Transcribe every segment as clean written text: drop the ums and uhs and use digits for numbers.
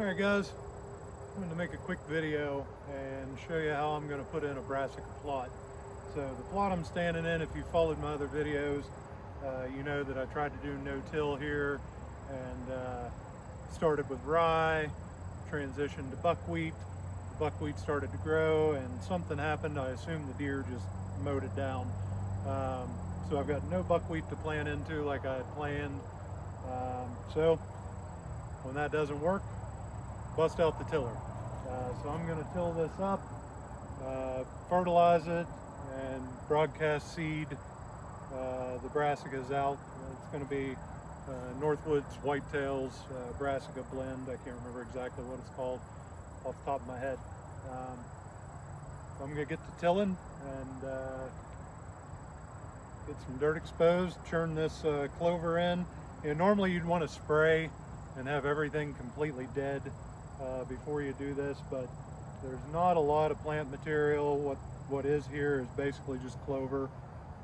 Alright guys, I'm going to make a quick video and show you how I'm going to put in a Brassica plot. So the plot I'm standing in, if you followed my other videos, you know that I tried to do no-till here and started with rye, transitioned to buckwheat. The buckwheat started to grow and something happened. I assume the deer just mowed it down. So I've got no buckwheat to plant into like I had planned. So when that doesn't work, bust out the tiller. So I'm going to till this up, fertilize it, and broadcast seed the brassicas out. It's going to be Northwoods, whitetails, brassica blend. I can't remember exactly what it's called off the top of my head. So I'm going to get to tilling and get some dirt exposed, churn this clover in. Normally you'd want to spray and have everything completely dead before you do this, but there's not a lot of plant material. What is here is basically just clover,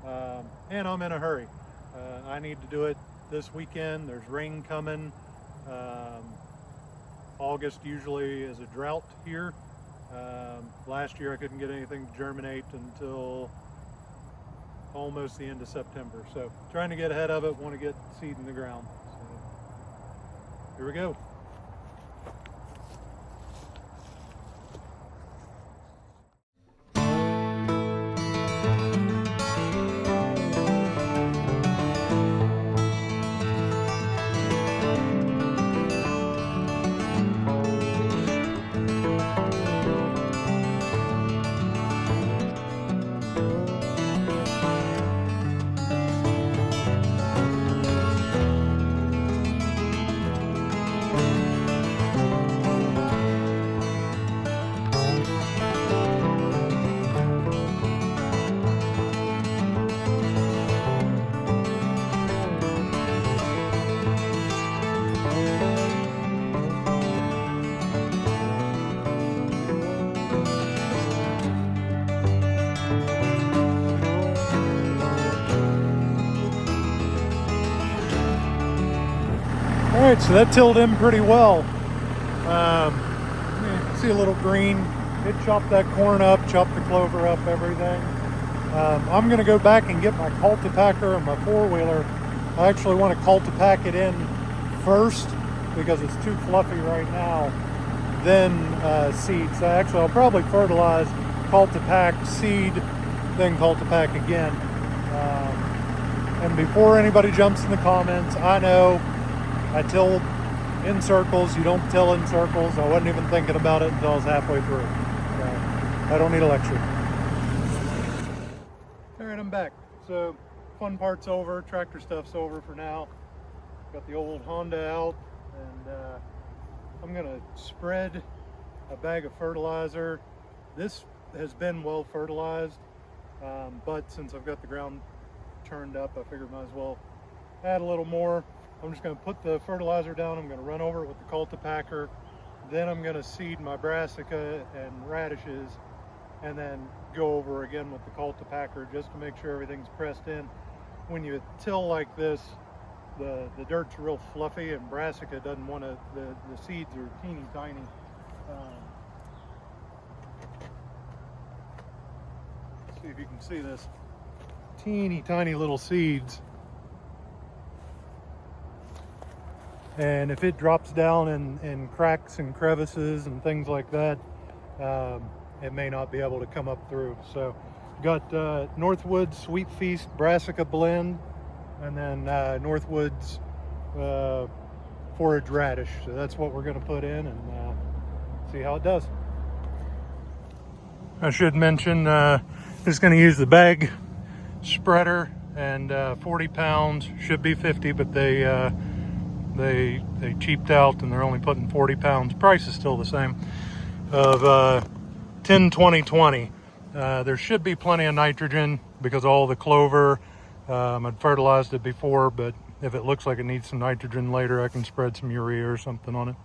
and I'm in a hurry. I need to do it this weekend. There's rain coming. August usually is a drought here. Last year I couldn't get anything to germinate until almost the end of September. So trying to get ahead of it, want to get seed in the ground. So here we go. All right, so that tilled in pretty well. You see a little green. It chopped that corn up, chopped the clover up, everything. I'm gonna go back and get my cultipacker and my four-wheeler. I actually want to cultipack it in first because it's too fluffy right now, then seed. So actually I'll probably fertilize, cultipack, seed, then cultipack again. And before anybody jumps in the comments, I know I tilled in circles. You don't till in circles. I wasn't even thinking about it until I was halfway through. I don't need a lecture. All right, I'm back. So fun part's over. Tractor stuff's over for now. Got the old Honda out, and I'm gonna spread a bag of fertilizer. This has been well fertilized, but since I've got the ground turned up, I figured might as well add a little more. I'm just going to put the fertilizer down. I'm going to run over it with the cultipacker. Then I'm going to seed my brassica and radishes, and then go over again with the cultipacker just to make sure everything's pressed in. When you till like this, the dirt's real fluffy, and brassica doesn't want to. The seeds are teeny tiny. Let's see if you can see this. Teeny tiny little seeds. And if it drops down in cracks and crevices and things like that, it may not be able to come up through. So got Northwoods Sweet Feast Brassica blend, and then Northwoods forage radish. So that's what we're going to put in and see how it does. I should mention just going to use the bag spreader, and 40 pounds, should be 50, but they cheaped out and they're only putting 40 pounds. Price is still the same, of 10, 20, 20. There should be plenty of nitrogen because all the clover, I'd fertilized it before, but if it looks like it needs some nitrogen later, I can spread some urea or something on it.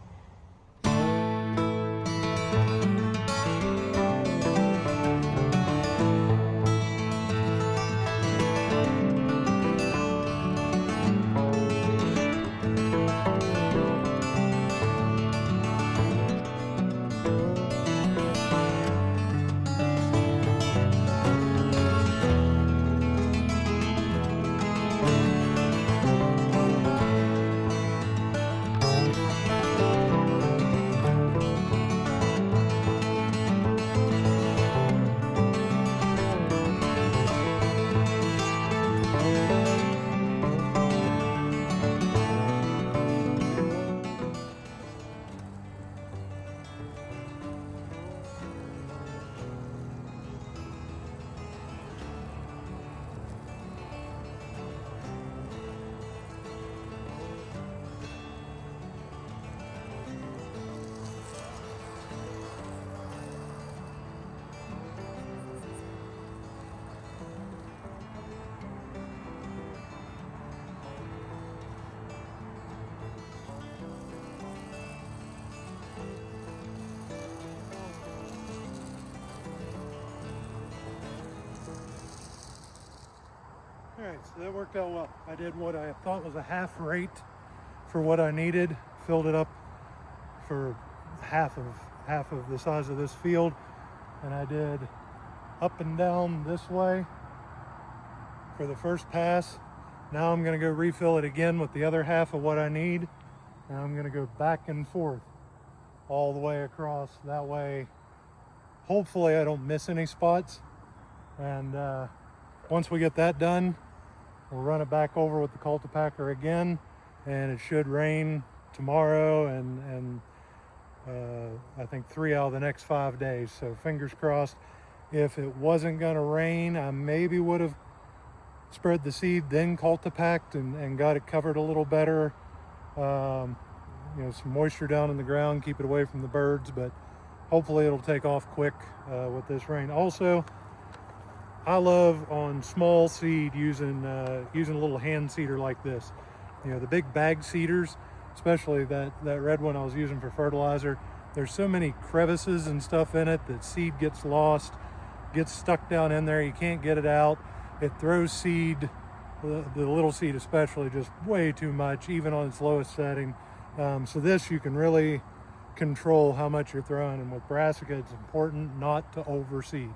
All right, so that worked out well. I did what I thought was a half rate for what I needed, filled it up for half of the size of this field, and I did up and down this way for the first pass. Now I'm going to go refill it again with the other half of what I need, and I'm going to go back and forth all the way across. That way, hopefully I don't miss any spots. And once we get that done, we'll run it back over with the cultipacker again, and it should rain tomorrow and I think 3 out of the next 5 days. So fingers crossed. If it wasn't going to rain, I maybe would have spread the seed, then cultipacked and got it covered a little better. You know, some moisture down in the ground, keep it away from the birds, but hopefully it'll take off quick with this rain. Also, I love on small seed using a little hand seeder like this. You know, the big bag seeders, especially that red one I was using for fertilizer, there's so many crevices and stuff in it that seed gets lost, gets stuck down in there, you can't get it out. It throws seed, the little seed especially, just way too much, even on its lowest setting. So this, you can really control how much you're throwing, and with Brassica, it's important not to overseed.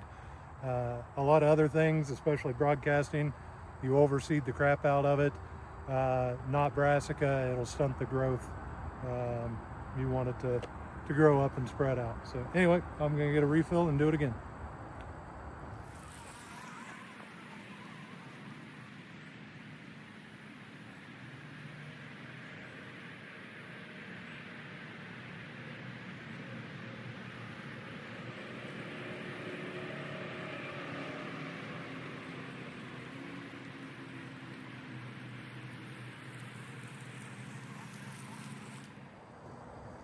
A lot of other things, especially broadcasting, you overseed the crap out of it. Not Brassica, it'll stunt the growth. You want it to grow up and spread out. So anyway, I'm gonna get a refill and do it again.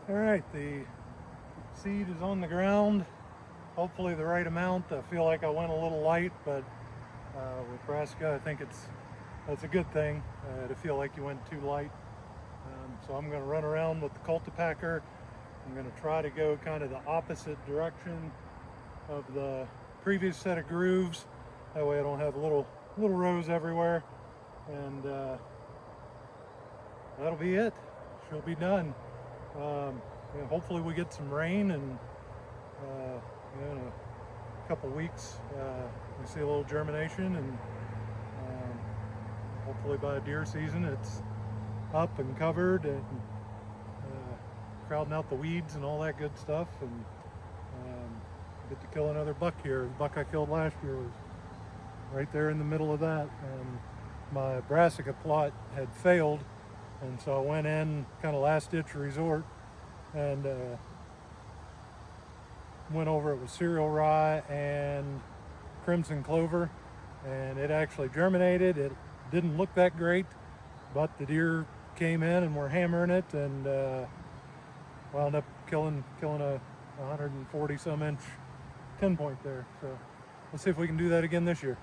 All right, the seed is on the ground, hopefully the right amount. I feel like I went a little light, but with Brassica, I think that's a good thing to feel like you went too light. So I'm going to run around with the cultipacker. I'm going to try to go kind of the opposite direction of the previous set of grooves. That way I don't have little rows everywhere. And that'll be it. She'll be done. You know, hopefully we get some rain, and you know, in a couple weeks we see a little germination, and hopefully by deer season it's up and covered and crowding out the weeds and all that good stuff, and get to kill another buck here. The buck I killed last year was right there in the middle of that, and my Brassica plot had failed. And so I went in kind of last ditch resort and went over it with cereal rye and crimson clover, and it actually germinated. It didn't look that great, but the deer came in and were hammering it, and wound up killing a 140 some inch 10-point there. So let's see if we can do that again this year.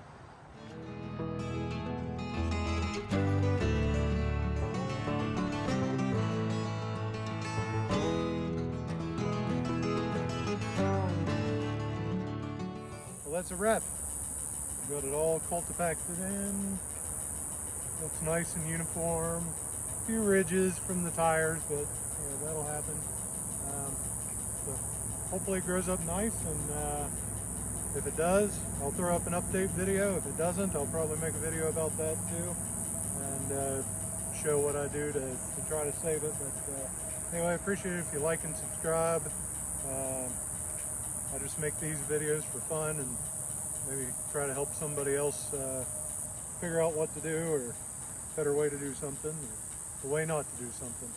That's a wrap. Got it all cultipacked in. Looks nice and uniform. A few ridges from the tires, but you know, that'll happen. So hopefully it grows up nice, and if it does, I'll throw up an update video. If it doesn't, I'll probably make a video about that too, and show what I do to try to save it. But anyway, I appreciate it if you like and subscribe. I just make these videos for fun and maybe try to help somebody else figure out what to do, or a better way to do something, or the way not to do something.